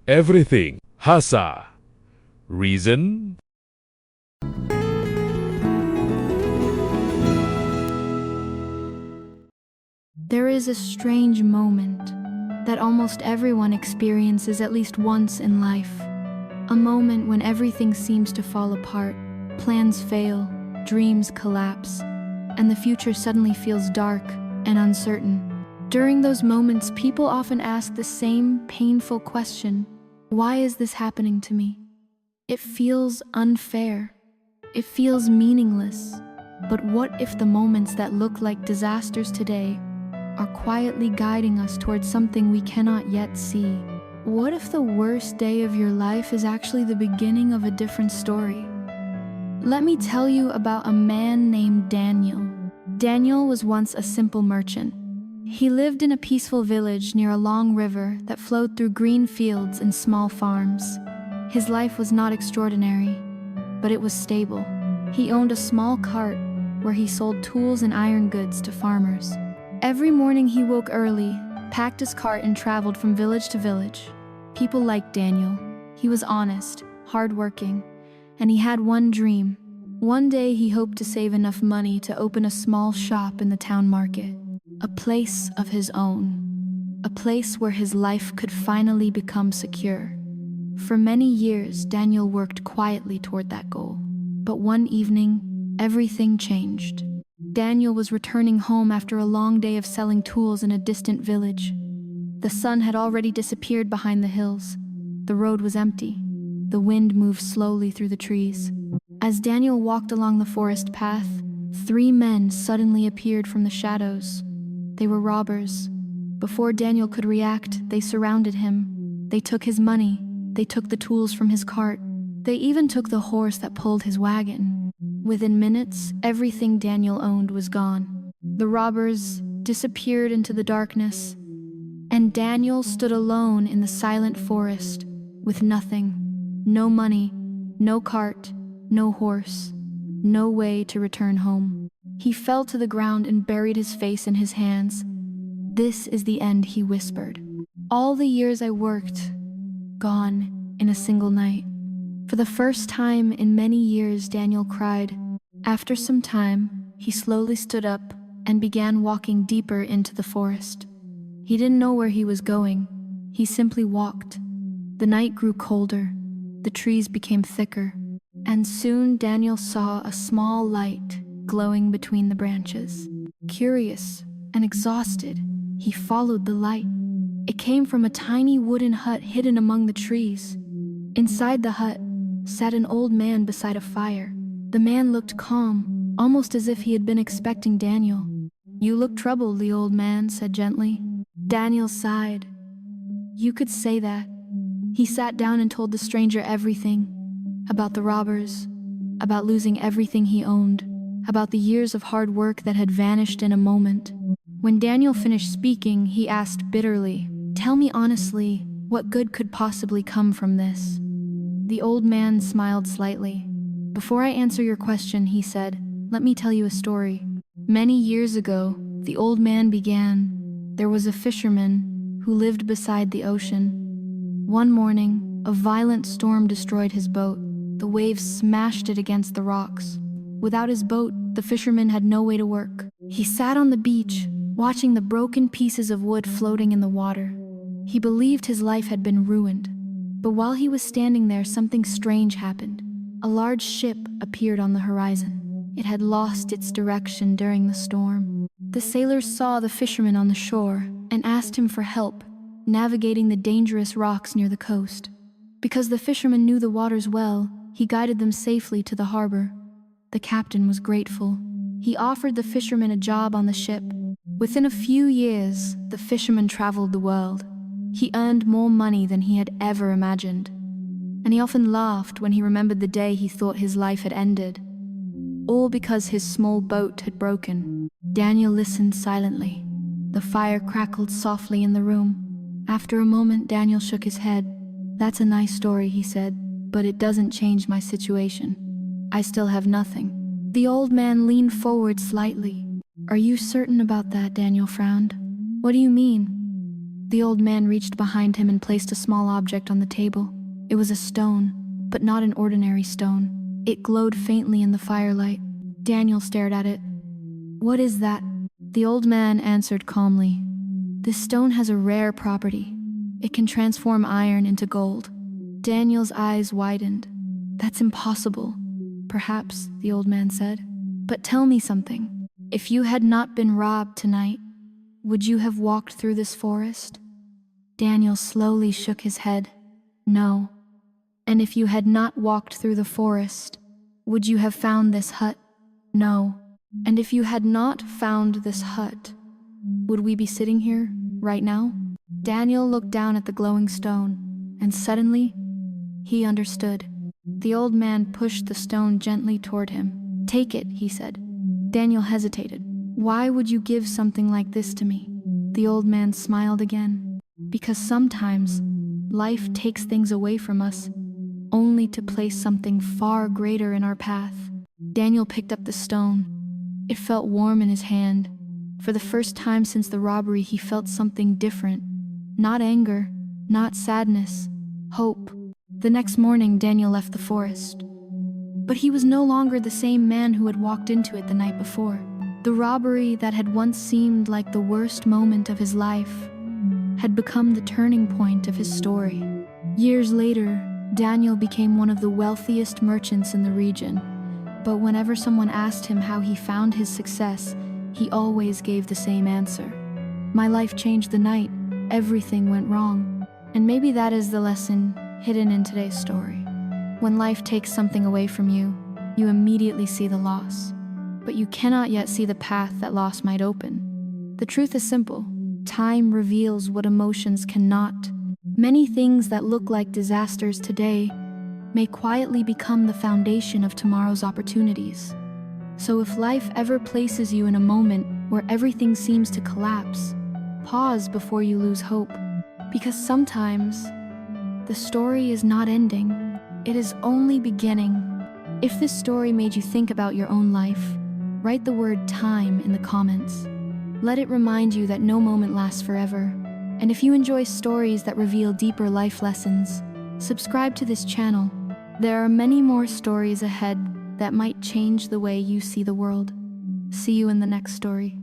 Everything has a reason. There is a strange moment that almost everyone experiences at least once in life. A moment when everything seems to fall apart, plans fail, dreams collapse, and the future suddenly feels dark and uncertain. During those moments, people often ask the same painful question: why is this happening to me? It feels unfair. It feels meaningless. But what if the moments that look like disasters today are quietly guiding us towards something we cannot yet see? What if the worst day of your life is actually the beginning of a different story? Let me tell you about a man named Daniel. Daniel was once a simple merchant. He lived in a peaceful village near a long river that flowed through green fields and small farms. His life was not extraordinary, but it was stable. He owned a small cart where he sold tools and iron goods to farmers. Every morning he woke early, packed his cart and traveled from village to village. People liked Daniel. He was honest, hardworking, and he had one dream. One day he hoped to save enough money to open a small shop in the town market. A place of his own. A place where his life could finally become secure. For many years, Daniel worked quietly toward that goal. But one evening, everything changed. Daniel was returning home after a long day of selling tools in a distant village. The sun had already disappeared behind the hills. The road was empty. The wind moved slowly through the trees. As Daniel walked along the forest path, 3 men suddenly appeared from the shadows. They were robbers. Before Daniel could react, they surrounded him. They took his money. They took the tools from his cart. They even took the horse that pulled his wagon. Within minutes, everything Daniel owned was gone. The robbers disappeared into the darkness, and Daniel stood alone in the silent forest with nothing. No money, no cart, no horse, no way to return home. He fell to the ground and buried his face in his hands. "This is the end," he whispered. "All the years I worked, gone in a single night." For the first time in many years, Daniel cried. After some time, he slowly stood up and began walking deeper into the forest. He didn't know where he was going. He simply walked. The night grew colder. The trees became thicker. And soon Daniel saw a small light glowing between the branches. Curious and exhausted, he followed the light. It came from a tiny wooden hut hidden among the trees. Inside the hut sat an old man beside a fire. The man looked calm, almost as if he had been expecting Daniel. "You look troubled," the old man said gently. Daniel sighed. "You could say that." He sat down and told the stranger everything. About the robbers, about losing everything he owned, about the years of hard work that had vanished in a moment. When Daniel finished speaking, he asked bitterly, "Tell me honestly, what good could possibly come from this?" The old man smiled slightly. "Before I answer your question," he said, "let me tell you a story." Many years ago, the old man began, there was a fisherman who lived beside the ocean. One morning, a violent storm destroyed his boat. The waves smashed it against the rocks. Without his boat, the fisherman had no way to work. He sat on the beach, watching the broken pieces of wood floating in the water. He believed his life had been ruined. But while he was standing there, something strange happened. A large ship appeared on the horizon. It had lost its direction during the storm. The sailors saw the fisherman on the shore and asked him for help, navigating the dangerous rocks near the coast. Because the fisherman knew the waters well, he guided them safely to the harbor. The captain was grateful. He offered the fisherman a job on the ship. Within a few years, the fisherman traveled the world. He earned more money than he had ever imagined. And he often laughed when he remembered the day he thought his life had ended. All because his small boat had broken. Daniel listened silently. The fire crackled softly in the room. After a moment, Daniel shook his head. "That's a nice story," he said, "but it doesn't change my situation. I still have nothing." The old man leaned forward slightly. "Are you certain about that?" Daniel frowned. "What do you mean?" The old man reached behind him and placed a small object on the table. It was a stone, but not an ordinary stone. It glowed faintly in the firelight. Daniel stared at it. "What is that?" The old man answered calmly. "This stone has a rare property. It can transform iron into gold." Daniel's eyes widened. "That's impossible." "Perhaps," the old man said. "But tell me something. If you had not been robbed tonight, would you have walked through this forest?" Daniel slowly shook his head. "No." "And if you had not walked through the forest, would you have found this hut?" "No." "And if you had not found this hut, would we be sitting here right now?" Daniel looked down at the glowing stone, and suddenly, he understood. The old man pushed the stone gently toward him. "Take it," he said. Daniel hesitated. "Why would you give something like this to me?" The old man smiled again. "Because sometimes life takes things away from us, only to place something far greater in our path." Daniel picked up the stone. It felt warm in his hand. For the first time since the robbery, he felt something different. Not anger, not sadness, hope. The next morning, Daniel left the forest. But he was no longer the same man who had walked into it the night before. The robbery that had once seemed like the worst moment of his life had become the turning point of his story. Years later, Daniel became one of the wealthiest merchants in the region. But whenever someone asked him how he found his success, he always gave the same answer. "My life changed the night everything went wrong." And maybe that is the lesson hidden in today's story. When life takes something away from you, you immediately see the loss. But you cannot yet see the path that loss might open. The truth is simple. Time reveals what emotions cannot. Many things that look like disasters today may quietly become the foundation of tomorrow's opportunities. So if life ever places you in a moment where everything seems to collapse, pause before you lose hope. Because sometimes the story is not ending, it is only beginning. If this story made you think about your own life, write the word time in the comments. Let it remind you that no moment lasts forever. And if you enjoy stories that reveal deeper life lessons, subscribe to this channel. There are many more stories ahead that might change the way you see the world. See you in the next story.